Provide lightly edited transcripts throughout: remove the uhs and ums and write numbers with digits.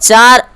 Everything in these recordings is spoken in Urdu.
4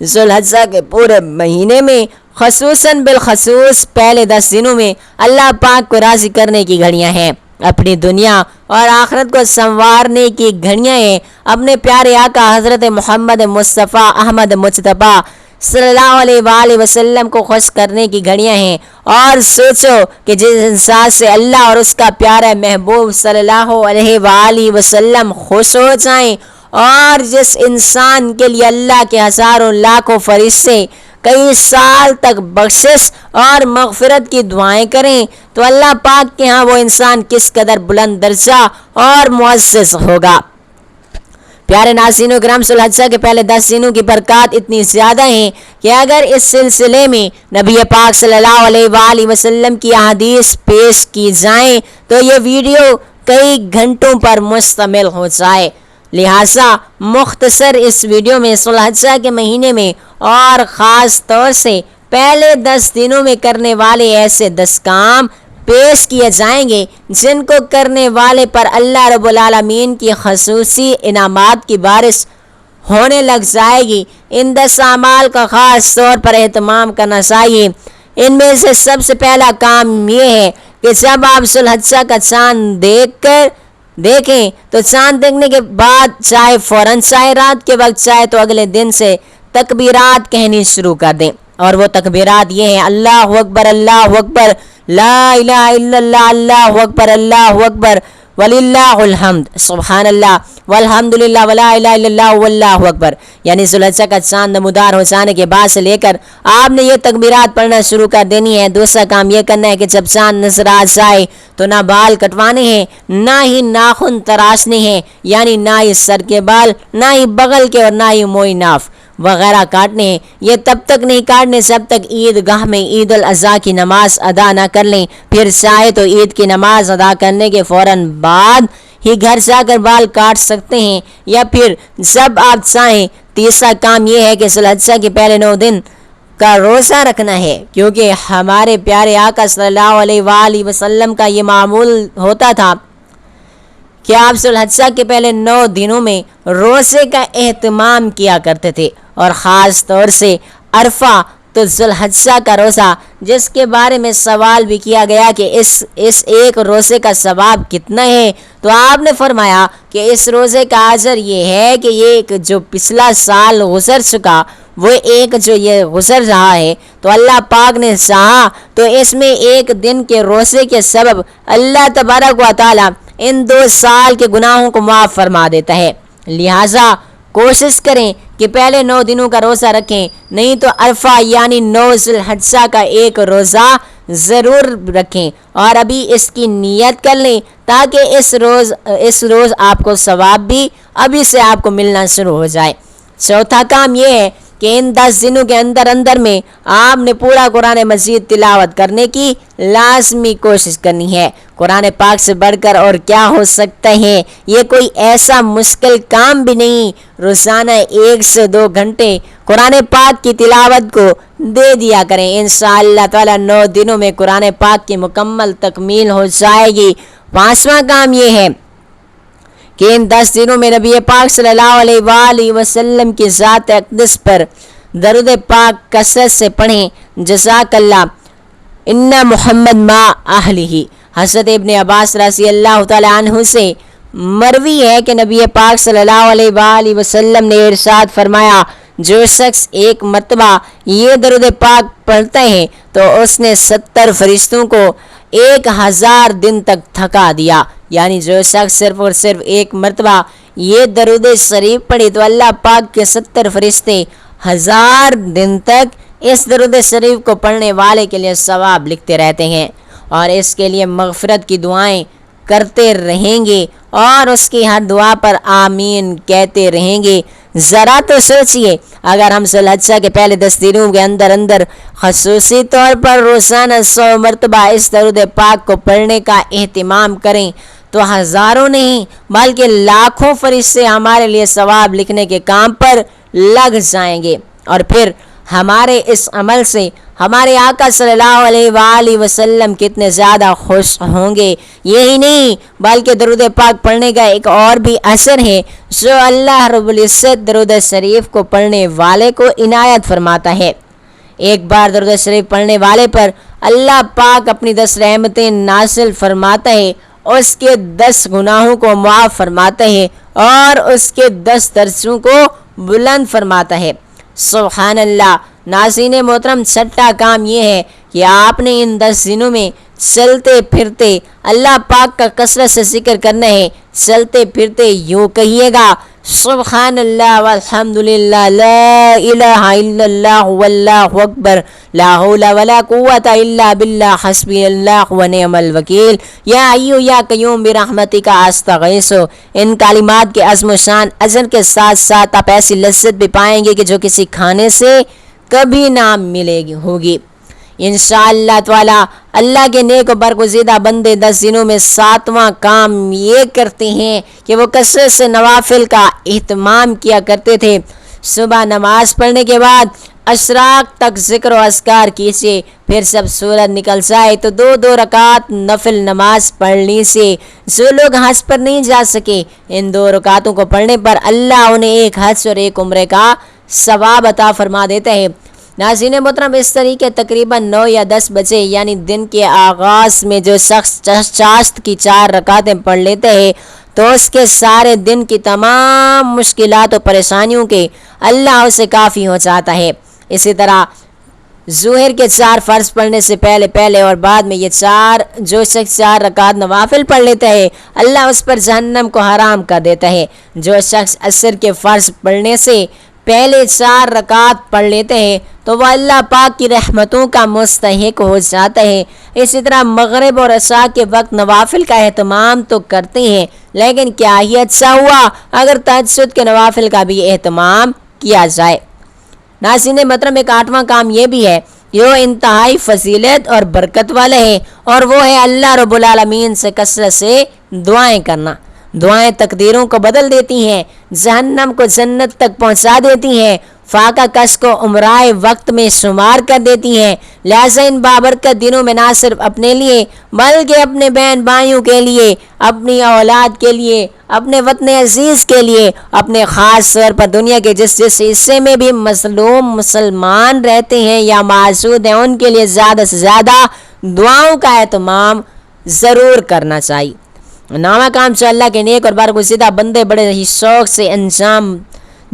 ذوالحجہ کے پورے مہینے میں خصوصاً بالخصوص پہلے 10 دنوں میں اللہ پاک کو راضی کرنے کی گھڑیاں ہیں، اپنی دنیا اور آخرت کو سنوارنے کی گھڑیاں ہیں، اپنے پیارے آقا حضرت محمد مصطفیٰ احمد مجتبیٰ صلی اللہ علیہ وآلہ وسلم کو خوش کرنے کی گھڑیاں ہیں۔ اور سوچو کہ جس انسان سے اللہ اور اس کا پیارا محبوب صلی اللہ علیہ وآلہ وسلم خوش ہو جائیں، اور جس انسان کے لیے اللہ کے ہزاروں لاکھوں فرشتے کئی سال تک بخشش اور مغفرت کی دعائیں کریں، تو اللہ پاک کے ہاں وہ انسان کس قدر بلند درجہ اور معزز ہوگا۔ پیارے ناظرین کرام، ذوالحجہ کے پہلے 10 دنوں کی برکات اتنی زیادہ ہیں کہ اگر اس سلسلے میں نبی پاک صلی اللہ علیہ وآلہ وسلم کی احادیث پیش کی جائیں تو یہ ویڈیو کئی گھنٹوں پر مشتمل ہو جائے، لہٰذا مختصر اس ویڈیو میں ذوالحجہ کے مہینے میں اور خاص طور سے پہلے 10 دنوں میں کرنے والے ایسے 10 کام پیش کیے جائیں گے جن کو کرنے والے پر اللہ رب العالمین کی خصوصی انعامات کی بارش ہونے لگ جائے گی۔ ان 10 اعمال کا خاص طور پر اہتمام کرنا چاہیے۔ ان میں سے سب سے پہلا کام یہ ہے کہ جب آپ ذوالحجہ کا چاند دیکھیں تو چاند دیکھنے کے بعد چاہے فوراً چاہے رات کے وقت چاہے تو اگلے دن سے تکبیرات کہنی شروع کر دیں، اور وہ تکبیرات یہ ہیں: اللہ اکبر، اللہ اکبر، لا الہ الا اللہ، اللہ اکبر، اللہ اکبر، وللہ الحمد، سبحان اللہ والحمدللہ ولا الہ الا اللہ واللہ اکبر۔ یعنی ذوالحجہ کا چاند نمودار ہو جانے کے بعد سے لے کر آپ نے یہ تکبیرات پڑھنا شروع کر دینی ہے۔ دوسرا کام یہ کرنا ہے کہ جب چاند نظر آ جائے تو نہ بال کٹوانے ہیں، نہ ہی ناخن تراشنے ہیں، یعنی نہ ہی سر کے بال، نہ ہی بغل کے، اور نہ ہی موئی ناف وغیرہ کاٹنے ہیں۔ یہ تب تک نہیں کاٹنے جب تک عید گاہ میں عید الاضحیٰ کی نماز ادا نہ کر لیں، پھر چاہے تو عید کی نماز ادا کرنے کے فوراً بعد ہی گھر جا کر بال کاٹ سکتے ہیں، یا پھر جب آپ چاہیں۔ تیسرا کام یہ ہے کہ ذوالحجہ کے پہلے 9 دن کا روزہ رکھنا ہے، کیونکہ ہمارے پیارے آقا صلی اللہ علیہ وآلہ وسلم کا یہ معمول ہوتا تھا کہ آپ ذوالحجہ کے پہلے 9 دنوں میں روزے کا اہتمام کیا کرتے تھے، اور خاص طور سے عرفہ تو ذوالحجہ کا روزہ، جس کے بارے میں سوال بھی کیا گیا کہ اس ایک روزے کا ثواب کتنا ہے، تو آپ نے فرمایا کہ اس روزے کا اجر یہ ہے کہ یہ ایک جو پچھلا سال گزر چکا وہ ایک جو یہ گزر رہا ہے، تو اللہ پاک نے چاہا تو اس میں ایک دن کے روزے کے سبب اللہ تبارک و تعالی ان 2 سال کے گناہوں کو معاف فرما دیتا ہے۔ لہٰذا کوشش کریں کہ پہلے 9 دنوں کا روزہ رکھیں، نہیں تو عرفہ یعنی 9 ذوالحجہ کا ایک روزہ ضرور رکھیں، اور ابھی اس کی نیت کر لیں تاکہ اس روز آپ کو ثواب بھی ابھی سے آپ کو ملنا شروع ہو جائے۔ چوتھا کام یہ ہے کہ ان 10 دنوں کے اندر میں آپ نے پورا قرآن مجید تلاوت کرنے کی لازمی کوشش کرنی ہے۔ قرآن پاک سے بڑھ کر اور کیا ہو سکتا ہے؟ یہ کوئی ایسا مشکل کام بھی نہیں۔ روزانہ 1 سے 2 گھنٹے قرآن پاک کی تلاوت کو دے دیا کریں، انشاءاللہ تعالی 9 دنوں میں قرآن پاک کی مکمل تکمیل ہو جائے گی۔ 5واں کام یہ ہے کہ ان 10 دنوں میں نبی پاک صلی اللہ علیہ وآلہ وسلم کی ذات اقدس پر درود پاک کثرت سے پڑھیں۔ جزاک اللہ ان محمد ما اہلہ۔ حضرت ابن عباس رضی اللہ تعالی عنہ سے مروی ہے کہ نبی پاک صلی اللہ علیہ وآلہ وسلم نے ارشاد فرمایا، جو شخص ایک مرتبہ یہ درود پاک پڑھتا ہے تو اس نے 70 فرشتوں کو 1000 دن تک تھکا دیا۔ یعنی جو شخص صرف اور صرف ایک مرتبہ یہ درود شریف پڑھے تو اللہ پاک کے 70 فرشتے 1000 دن تک اس درود شریف کو پڑھنے والے کے لیے ثواب لکھتے رہتے ہیں، اور اس کے لیے مغفرت کی دعائیں کرتے رہیں گے، اور اس کی ہر دعا پر آمین کہتے رہیں گے۔ ذرا تو سوچئے، اگر ہم ذوالحجہ کے پہلے 10 دنوں کے اندر خصوصی طور پر روزانہ 100 مرتبہ اس درود پاک کو پڑھنے کا اہتمام کریں تو ہزاروں نہیں بلکہ لاکھوں فرشتے ہمارے لیے ثواب لکھنے کے کام پر لگ جائیں گے، اور پھر ہمارے اس عمل سے ہمارے آقا صلی اللہ علیہ وآلہ وسلم کتنے زیادہ خوش ہوں گے۔ یہی نہیں بلکہ درود پاک پڑھنے کا ایک اور بھی اثر ہے جو اللہ رب العزت درود شریف کو پڑھنے والے کو عنایت فرماتا ہے۔ ایک بار درود شریف پڑھنے والے پر اللہ پاک اپنی 10 رحمتیں نازل فرماتا ہے، اس کے 10 گناہوں کو معاف فرماتا ہے اور اس کے 10 درجوں کو بلند فرماتا ہے۔ سبحان اللہ۔ ناظرین محترم، چھٹا کام یہ ہے کہ آپ نے ان 10 دنوں میں چلتے پھرتے اللہ پاک کا کثرت سے ذکر کرنا ہے۔ چلتے پھرتے یوں کہیے گا سبحان اللہ والحمدللہ لا الہ الا اللہ واللہ اکبر لا حول ولا قوت الا باللہ حسبی اللہ ونعم الوکیل یا حی یا قیوم برحمتک استغیث۔ ان کلمات کے عظم و شان اجر کے ساتھ ساتھ آپ ایسی لذت بھی پائیں گے کہ جو کسی کھانے سے کبھی نہ ملے گی ہوگی انشاءاللہ تعالی۔ اللہ کے نیک و برگزیدہ بندے 10 دنوں میں 7واں کام یہ کرتے ہیں کہ وہ کثرت سے نوافل کا اہتمام کیا کرتے تھے۔ صبح نماز پڑھنے کے بعد اشراق تک ذکر و اذکار کیجیے، پھر جب سورج نکل جائے تو 2 رکعت نفل نماز پڑھ لیجیے۔ جو لوگ حج پر نہیں جا سکے ان 2 رکعتوں کو پڑھنے پر اللہ انہیں ایک حج اور ایک عمرے کا ثواب عطا فرما دیتا ہے۔ ناظرین محترم، اس طریقے تقریباً 9 یا 10 بجے یعنی دن کے آغاز میں جو شخص چاشت کی 4 رکعتیں پڑھ لیتے ہیں تو اس کے سارے دن کی تمام مشکلات و پریشانیوں کے اللہ اسے کافی ہو جاتا ہے۔ اسی طرح ظہر کے 4 فرض پڑھنے سے پہلے اور بعد میں یہ جو شخص 4 رکعت نوافل پڑھ لیتا ہے اللہ اس پر جہنم کو حرام کر دیتا ہے۔ جو شخص عصر کے فرض پڑھنے سے پہلے 4 رکعت پڑھ لیتے ہیں تو وہ اللہ پاک کی رحمتوں کا مستحق ہو جاتا ہے۔ اسی طرح مغرب اور عشاء کے وقت نوافل کا اہتمام تو کرتے ہیں، لیکن کیا ہی اچھا ہوا اگر تہجد کے نوافل کا بھی اہتمام کیا جائے۔ ناظرین محترم، ایک 8واں کام یہ بھی ہے جو انتہائی فضیلت اور برکت والا ہے، اور وہ ہے اللہ رب العالمین سے کثرت سے دعائیں کرنا۔ دعائیں تقدیروں کو بدل دیتی ہیں، جہنم کو جنت تک پہنچا دیتی ہیں، فاقہ کش کو عمرائے وقت میں شمار کر دیتی ہیں۔ لہٰذا ان بابرکت دنوں میں نہ صرف اپنے لیے بلکہ اپنے بہن بھائیوں کے لیے، اپنی اولاد کے لیے، اپنے وطن عزیز کے لیے، اپنے خاص طور پر دنیا کے جس حصے میں بھی مظلوم مسلمان رہتے ہیں یا معذور ہیں ان کے لیے زیادہ سے زیادہ دعاؤں کا اہتمام ضرور کرنا چاہیے۔ نامہ کام جو اللہ کے نیک اور برگزیدہ بندے بڑے ہی شوق سے انجام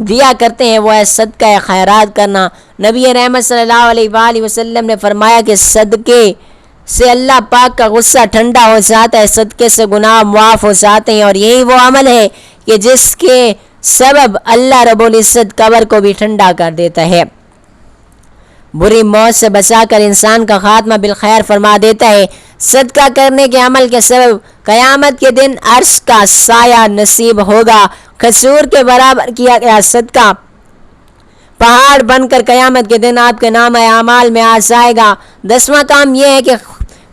دیا کرتے ہیں وہ ہے صدقہ خیرات کرنا۔ نبی رحمت صلی اللہ علیہ وآلہ وسلم نے فرمایا کہ صدقے سے اللہ پاک کا غصہ ٹھنڈا ہو جاتا ہے، صدقے سے گناہ معاف ہو جاتے ہیں، اور یہی وہ عمل ہے کہ جس کے سبب اللہ رب العزت قبر کو بھی ٹھنڈا کر دیتا ہے، بری موت سے بچا کر انسان کا خاتمہ بالخیر فرما دیتا ہے۔ صدقہ کرنے کے عمل کے سبب قیامت کے دن عرش کا سایہ نصیب ہوگا۔ کھجور کے برابر کیا گیا صدقہ پہاڑ بن کر قیامت کے دن آپ کے نام اعمال میں آ جائے گا۔ 10واں کام یہ ہے کہ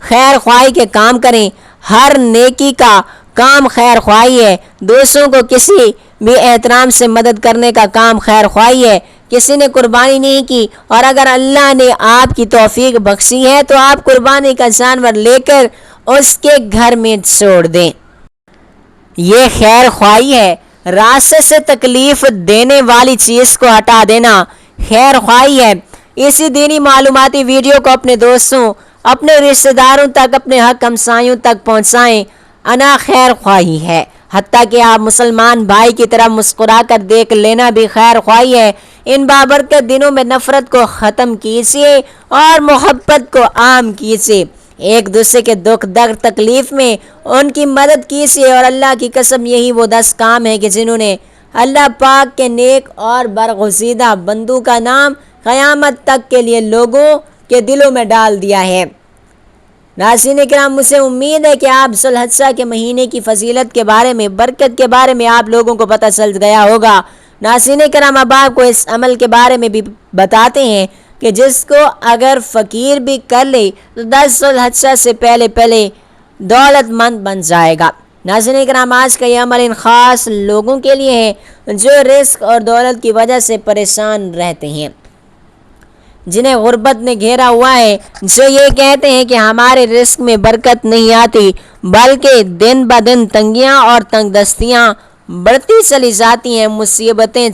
خیر خواہی کے کام کریں۔ ہر نیکی کا کام خیر خواہی ہے۔ دوسروں کو کسی بھی احترام سے مدد کرنے کا کام خیر خواہی ہے۔ کسی نے قربانی نہیں کی اور اگر اللہ نے آپ کی توفیق بخشی ہے تو آپ قربانی کا جانور لے کر اس کے گھر میں چھوڑ دیں، یہ خیر خواہی ہے۔ راستے سے تکلیف دینے والی چیز کو ہٹا دینا خیر خواہی ہے۔ اسی دینی معلوماتی ویڈیو کو اپنے دوستوں، اپنے رشتہ داروں تک، اپنے حق ہمسایوں تک پہنچائیں، انا خیر خواہی ہے۔ حتیٰ کہ آپ مسلمان بھائی کی طرح مسکرا کر دیکھ لینا بھی خیر خواہی ہے۔ ان بابرکت دنوں میں نفرت کو ختم کیجیے اور محبت کو عام کیجیے۔ ایک دوسرے کے دکھ درد تکلیف میں ان کی مدد کیجیے، اور اللہ کی قسم یہی وہ 10 کام ہیں کہ جنہوں نے اللہ پاک کے نیک اور برگزیدہ بندوں کا نام قیامت تک کے لیے لوگوں کے دلوں میں ڈال دیا ہے۔ ناظرین کرام، مجھے امید ہے کہ آپ ذی الحجہ کے مہینے کی فضیلت کے بارے میں، برکت کے بارے میں آپ لوگوں کو پتہ چل گیا ہوگا۔ ناظرین کرام، اب آپ کو اس عمل کے بارے میں بھی بتاتے ہیں کہ جس کو اگر فقیر بھی کر لے تو 10 ذی الحجہ سے پہلے دولت مند بن جائے گا۔ ناظرین کرام، آج کا یہ عمل ان خاص لوگوں کے لیے ہے جو رزق اور دولت کی وجہ سے پریشان رہتے ہیں۔ جنہیں غربت نے گھیرا ہوا ہے، جو یہ کہتے ہیں کہ ہمارے رزق میں برکت نہیں آتی، بلکہ دن بدن تنگیاں اور تنگ دستیاں بڑھتی چلی جاتی ہیں، مصیبتیں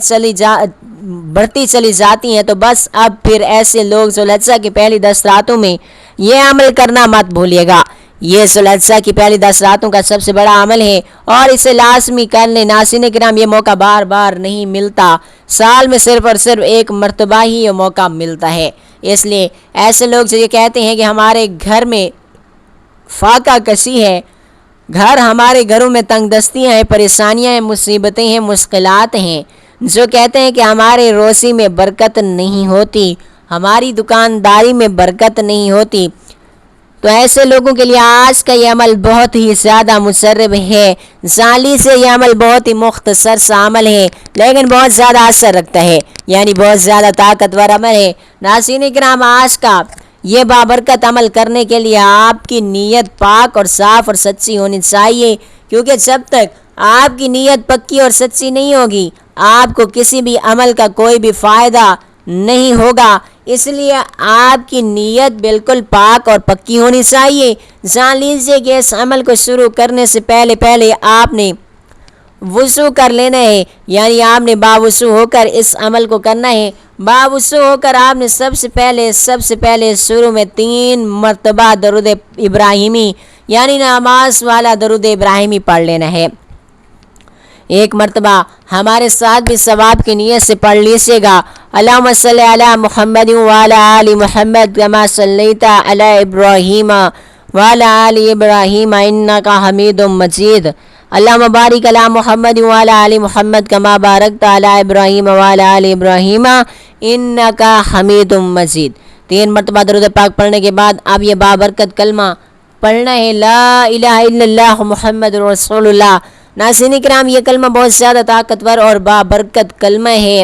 بڑھتی چلی جاتی ہیں۔ تو بس اب پھر ایسے لوگ ذوالحجہ کی پہلی 10 راتوں میں یہ عمل کرنا مت بھولیے گا۔ یہ ذوالحجہ کی پہلی 10 راتوں کا سب سے بڑا عمل ہے اور اسے لازمی کر لیں۔ ناظرین کرام، یہ موقع بار بار نہیں ملتا، سال میں صرف اور صرف ایک مرتبہ ہی یہ موقع ملتا ہے۔ اس لیے ایسے لوگ جو یہ کہتے ہیں کہ ہمارے گھر میں فاقہ کشی ہے، ہمارے گھروں میں تنگ دستیاں ہیں، پریشانیاں ہیں، مصیبتیں ہیں، مشکلات ہیں، جو کہتے ہیں کہ ہمارے روزی میں برکت نہیں ہوتی، ہماری دکانداری میں برکت نہیں ہوتی، تو ایسے لوگوں کے لیے آج کا یہ عمل بہت ہی زیادہ مسرب ہے۔ ذالی سے یہ عمل بہت ہی مختصر سا عمل ہے، لیکن بہت زیادہ اثر رکھتا ہے، یعنی بہت زیادہ طاقتور عمل ہے۔ ناظرین کرام، آج کا یہ بابرکت عمل کرنے کے لیے آپ کی نیت پاک اور صاف اور سچی ہونی چاہیے، کیونکہ جب تک آپ کی نیت پکی اور سچی نہیں ہوگی، آپ کو کسی بھی عمل کا کوئی بھی فائدہ نہیں ہوگا۔ اس لیے آپ کی نیت بالکل پاک اور پکی ہونی چاہیے۔ جان لیجیے کہ اس عمل کو شروع کرنے سے پہلے آپ نے وضو کر لینا ہے، یعنی آپ نے باوضو ہو کر اس عمل کو کرنا ہے۔ باوضو ہو کر آپ نے سب سے پہلے شروع میں 3 مرتبہ درود ابراہیمی، یعنی نماز والا درود ابراہیمی پڑھ لینا ہے۔ ایک مرتبہ ہمارے ساتھ بھی ثواب کی نیت سے پڑھ لیجیے گا۔ اللہم صلی علی محمد وعلی آل محمد کما صلیت علی ابراہیم وعلی آل ابراہیم انک حمید مجید۔ اللہم بارک علی محمد وعلی آل محمد کما بارکت علی ابراہیم وعلی آل ابراہیم انک حمید مجید۔ 3 مرتبہ درود پاک پڑھنے کے بعد اب یہ بابرکت کلمہ پڑھنا ہے، لا الہ الا اللہ محمد رسول اللہ۔ ناظرین کرام، یہ کلمہ بہت زیادہ طاقتور اور بابرکت کلمہ ہے۔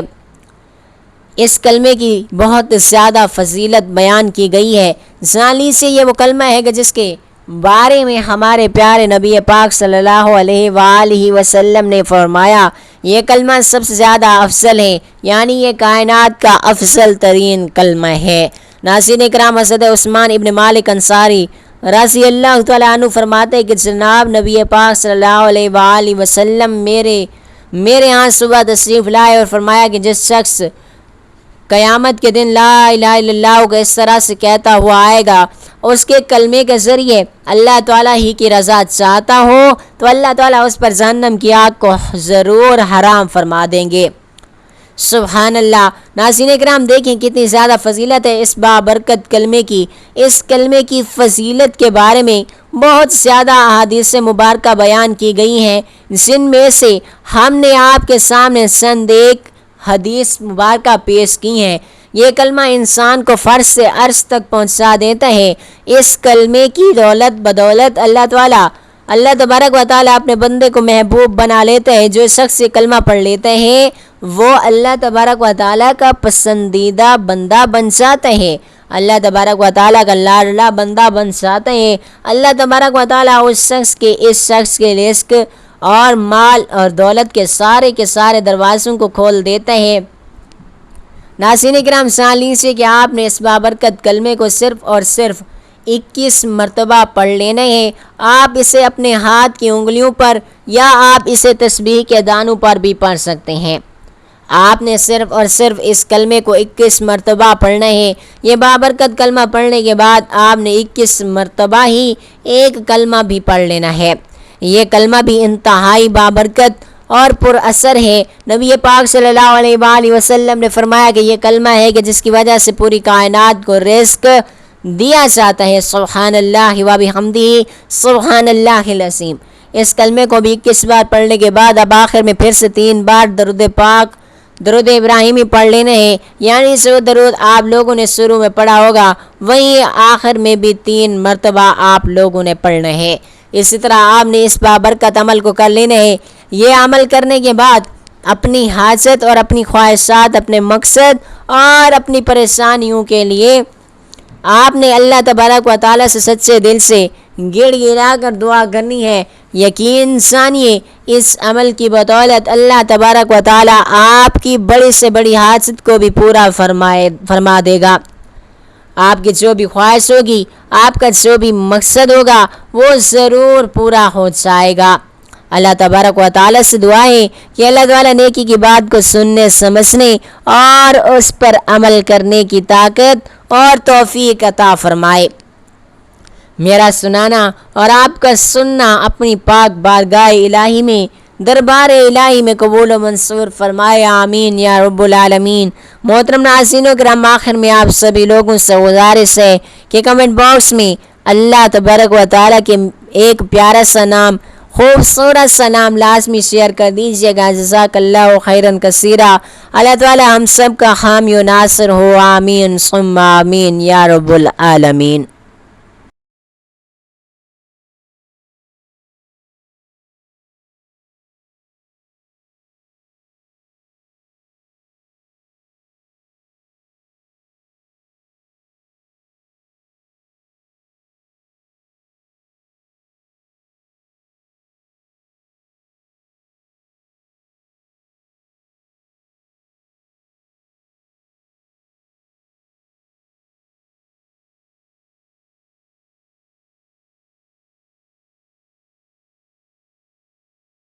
اس کلمے کی بہت زیادہ فضیلت بیان کی گئی ہے۔ ذالی سے یہ وہ کلمہ ہے کہ جس کے بارے میں ہمارے پیارے نبی پاک صلی اللہ علیہ وآلہ وسلم نے فرمایا، یہ کلمہ سب سے زیادہ افضل ہے، یعنی یہ کائنات کا افضل ترین کلمہ ہے۔ ناظرین کرام، حضرت عثمان ابن مالک انصاری رضی اللہ تعالیٰ عنہ فرماتے کہ جناب نبی پاک صلی اللہ علیہ وآلہ وسلم میرے ہاں صبح تشریف لائے اور فرمایا کہ جس شخص قیامت کے دن لا الہ الا اللہ کو اس طرح سے کہتا ہوا آئے گا، اس کے کلمے کے ذریعے اللہ تعالیٰ ہی کی رضا چاہتا ہو، تو اللہ تعالیٰ اس پر جہنم کی آگ کو ضرور حرام فرما دیں گے۔ سبحان اللہ۔ ناظرین کرام، دیکھیں کتنی زیادہ فضیلت ہے اس بابرکت کلمے کی۔ اس کلمے کی فضیلت کے بارے میں بہت زیادہ احادیث مبارکہ بیان کی گئی ہیں، جن میں سے ہم نے آپ کے سامنے چند ایک حدیث مبارکہ پیش کی ہیں۔ یہ کلمہ انسان کو فرش سے عرش تک پہنچا دیتا ہے۔ اس کلمے کی بدولت اللہ تبارک و تعالیٰ اپنے بندے کو محبوب بنا لیتا ہے۔ جو شخص یہ کلمہ پڑھ لیتا ہے وہ اللہ تبارک و تعالیٰ کا پسندیدہ بندہ بن جاتا ہے، اللہ تبارک و تعالیٰ کا لاڈلا بندہ بن جاتا ہے۔ اللہ تبارک و تعالیٰ اس شخص کے رزق اور مال اور دولت کے سارے دروازوں کو کھول دیتا ہے۔ ناظرین کرام، سن لیجیے کہ آپ نے اس بابرکت کلمے کو صرف اور صرف 21 مرتبہ پڑھ لینا ہے۔ آپ اسے اپنے ہاتھ کی انگلیوں پر یا آپ اسے تسبیح کے دانوں پر بھی پڑھ سکتے ہیں۔ آپ نے صرف اور صرف اس کلمے کو 21 مرتبہ پڑھنا ہے۔ یہ بابرکت کلمہ پڑھنے کے بعد آپ نے 21 مرتبہ ہی ایک کلمہ بھی پڑھ لینا ہے۔ یہ کلمہ بھی انتہائی بابرکت اور پر اثر ہے۔ نبی پاک صلی اللہ علیہ وآلہ وسلم نے فرمایا کہ یہ کلمہ ہے کہ جس کی وجہ سے پوری کائنات کو رزق دیا جاتا ہے۔ سبحان اللہ و بحمدہ سبحان اللہ العظیم۔ اس کلمے کو بھی 21 بار پڑھنے کے بعد اب آخر میں پھر سے 3 بار درود ابراہیمی پڑھ لینا ہے، یعنی جو درود آپ لوگوں نے شروع میں پڑھا ہوگا وہیں آخر میں بھی 3 مرتبہ آپ لوگوں نے پڑھنا ہے۔ اسی طرح آپ نے اس بابرکت عمل کو کر لینا ہے۔ یہ عمل کرنے کے بعد اپنی حاجت اور اپنی خواہشات، اپنے مقصد اور اپنی پریشانیوں کے لیے آپ نے اللہ تبارک و تعالیٰ سے سچے دل سے گڑ گڑا کر دعا کرنی ہے۔ یقین جانیے اس عمل کی بدولت اللہ تبارک و تعالیٰ آپ کی بڑی سے بڑی حاجت کو بھی پورا فرما دے گا۔ آپ کی جو بھی خواہش ہوگی، آپ کا جو بھی مقصد ہوگا وہ ضرور پورا ہو جائے گا۔ اللہ تبارک و تعالیٰ سے دعا ہے کہ اللہ تعالیٰ نیکی کی بات کو سننے، سمجھنے اور اس پر عمل کرنے کی طاقت اور توفیق عطا فرمائے۔ میرا سنانا اور آپ کا سننا اپنی پاک بارگاہ الہی میں، دربار الہی میں قبول و منظور فرمائے، آمین یا رب العالمین۔ محترم ناظرین کرام، آخر میں آپ سبھی لوگوں سے گزارش ہے کہ کمنٹ باکس میں اللہ تبارک و تعالیٰ کے ایک پیارا سا نام، خوبصورت سا نام لازمی شیئر کر دیجیے گا۔ جزاک اللہ خیرن کثیرا۔ اللہ تعالیٰ ہم سب کا حامی و ناصر ہو، آمین ثم آمین یا رب العالمین۔